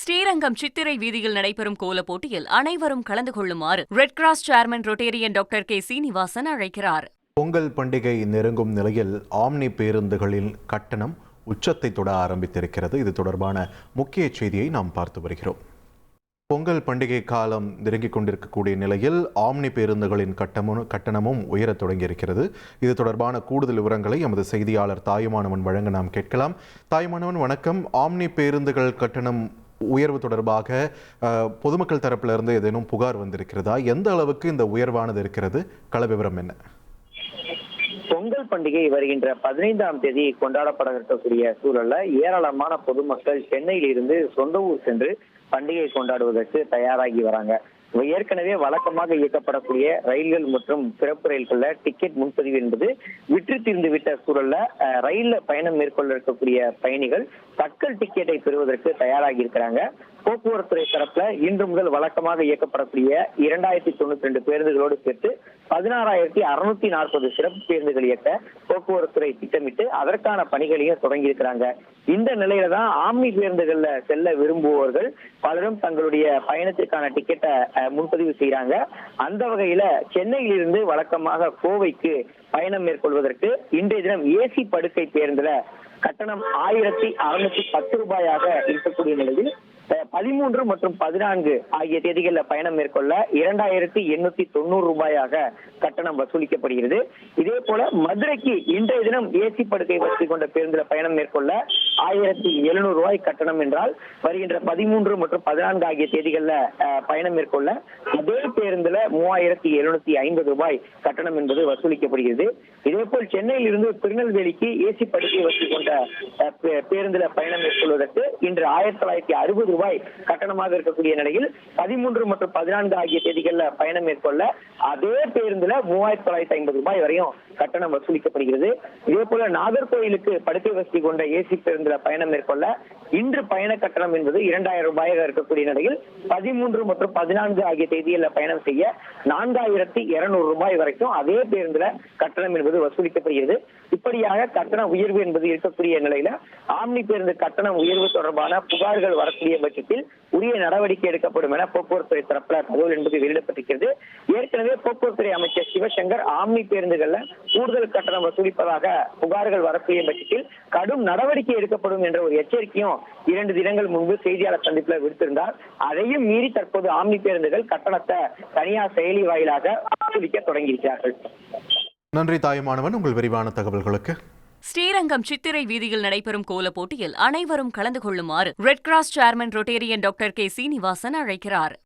ஸ்ரீரங்கம் சித்திரை வீதியில் நடைபெறும் கோலப் போட்டியில் அனைவரும் கலந்து கொள்ளுமாறு red cross chairman Rotarian doctor K Srinivasan அழைக்கிறார். பொங்கல் பண்டிகை நெருங்கும் நிலையில் ஆம்னி பேருந்துகளின் கட்டணம் உச்சத்தை தொட ஆரம்பித்திருக்கிறது. இது தொடர்பான முக்கிய செய்தியை நாம் பார்த்து வருகிறோம். பொங்கல் பண்டிகை காலம் நெருங்கிக் கொண்டிருக்கக்கூடிய நிலையில் ஆம்னி பேருந்துகளின் கட்டணமும் உயரத் தொடங்கியிருக்கிறது. இது தொடர்பான கூடுதல் விவரங்களை எமது செய்தியாளர் தாயுமானவன் வழங்க நாம் கேட்கலாம். தாயுமானவன், வணக்கம். ஆம்னி பேருந்துகள் கட்டணம் உயர்வு தொடர்பாக பொதுமக்கள் தரப்பிலிருந்து ஏதேனும் புகார் வந்திருக்கிறதா? எந்த அளவுக்கு இந்த உயர்வானது இருக்கிறது? கள விவரம் என்ன? பொங்கல் பண்டிகை வருகின்ற 15ஆம் தேதி கொண்டாடப்பட இருக்கக்கூடிய சூழல்ல ஏராளமான பொதுமக்கள் சென்னையில் இருந்து சொந்த ஊர் சென்று பண்டிகை கொண்டாடுவதற்கு தயாராகி வராங்க. ஏற்கனவே வழக்கமாக இயக்கப்படக்கூடிய ரயில்கள் மற்றும் சிறப்பு ரயில்கள்ல டிக்கெட் முன்பதிவு என்பது விற்று தீர்ந்து விட்ட சூழல்ல ரயில்ல பயணம் மேற்கொள்ள இருக்கக்கூடிய பயணிகள் தட்கல் டிக்கெட்டை பெறுவதற்கு தயாராகி இருக்கிறாங்க. போக்குவரத்துறை தரப்புல இன்று முதல் வழக்கமாக இயக்கப்படக்கூடிய 2092 பேருந்துகளோடு சேர்த்து 16,640 சிறப்பு பேருந்துகள் இயக்க போக்குவரத்துறை திட்டமிட்டு அதற்கான பணிகளையும் தொடங்கி இருக்கிறாங்க. இந்த நிலையில தான் ஆம்னி பேருந்துகள்ல செல்ல விரும்புவோர்கள் பலரும் தங்களுடைய பயணத்திற்கான டிக்கெட்டை முன்பதிவு செய்யறாங்க. அந்த வகையில சென்னையில் இருந்து வழக்கமாக கோவைக்கு பயணம் மேற்கொள்வதற்கு இன்றைய தினம் ஏசி படுக்கை பேருந்துல கட்டணம் 1,610 ரூபாயாக இருக்கக்கூடிய நிலையில் 13 மற்றும் 14 ஆகிய தேதிகளில் பயணம் மேற்கொள்ள 2,890 ரூபாயாக கட்டணம் வசூலிக்கப்படுகிறது. இதே போல மதுரைக்கு இன்றைய தினம் ஏசி படுக்கை வசதி கொண்ட பேருந்துல பயணம் மேற்கொள்ள 1,700 ரூபாய் கட்டணம் என்றால் வருகின்ற 13 மற்றும் 14 ஆகிய தேதிகளில் பயணம் மேற்கொள்ள அதே பேருந்துல 3,750 ரூபாய் கட்டணம் என்பது வசூலிக்கப்படுகிறது. இதே போல் சென்னையில் இருந்து திருநெல்வேலிக்கு ஏசி படுக்கை வசதி கொண்ட பேருந்துல பயணம் மேற்கொள்வதற்கு இன்று 1,960 ரூபாய் கட்டணமாக இருக்கக்கூடிய நிலையில் 13 மற்றும் 14 ஆகிய தேதிகளில் பயணம் மேற்கொள்ள அதே பேருந்துல 3,950 ரூபாய் வரையும் கட்டணம் வசூலிக்கப்படுகிறது. இதே போல நாகர்கோயிலுக்கு படுக்கை வசதி கொண்ட ஏசி பேருந்துல பயணம் மேற்கொள்ள இன்று பயண கட்டணம் என்பது 2,000 ரூபாயாக இருக்கக்கூடிய நிலையில் 13 மற்றும் 14 ஆகிய தேதிகளில் பயணம் செய்ய 4,200 ரூபாய் வரைக்கும் அதே பேருந்துல கட்டணம் என்பது வசூலிக்கப்படுகிறது. இப்படியாக கட்டண உயர்வு என்பது இருக்கக்கூடிய நிலையில ஆம்னி பேருந்து கட்டணம் உயர்வு தொடர்பான புகார்கள் வரக்கூடிய பட்சத்தில் உரிய நடவடிக்கை எடுக்கப்படும் என போக்குவரத்துறை தரப்புல தகவல் என்பது வெளியிடப்பட்டிருக்கிறது. ஏற்கனவே போக்குவரத்துறை அமைச்சர் சிவசங்கர் ஆம்னி பேருந்துகள்ல கூடுதல் கட்டணம் வசூலிப்பதாக புகார்கள் வரக்கூடிய பட்சத்தில் கடும் நடவடிக்கை எடுக்கப்படும் என்ற ஒரு எச்சரிக்கையும் 2 தினங்கள் முன்பு செய்தியாளர் சந்திப்புல விடுத்திருந்தார். அதையும் மீறி தற்போது ஆம்னி பேருந்துகள் கட்டணத்தை தனியார் செயலி வாயிலாக வசூலிக்க தொடங்கியிருக்கிறார்கள். நன்றி தாயுமானவன், உங்கள் விரிவான தகவல்களுக்கு. ஸ்ரீரங்கம் சித்திரை வீதியில் நடைபெறும் கோலப் போட்டியில் அனைவரும் கலந்து கொள்ளுமாறு red cross chairman Rotarian doctor K Srinivasan அழைக்கிறார்.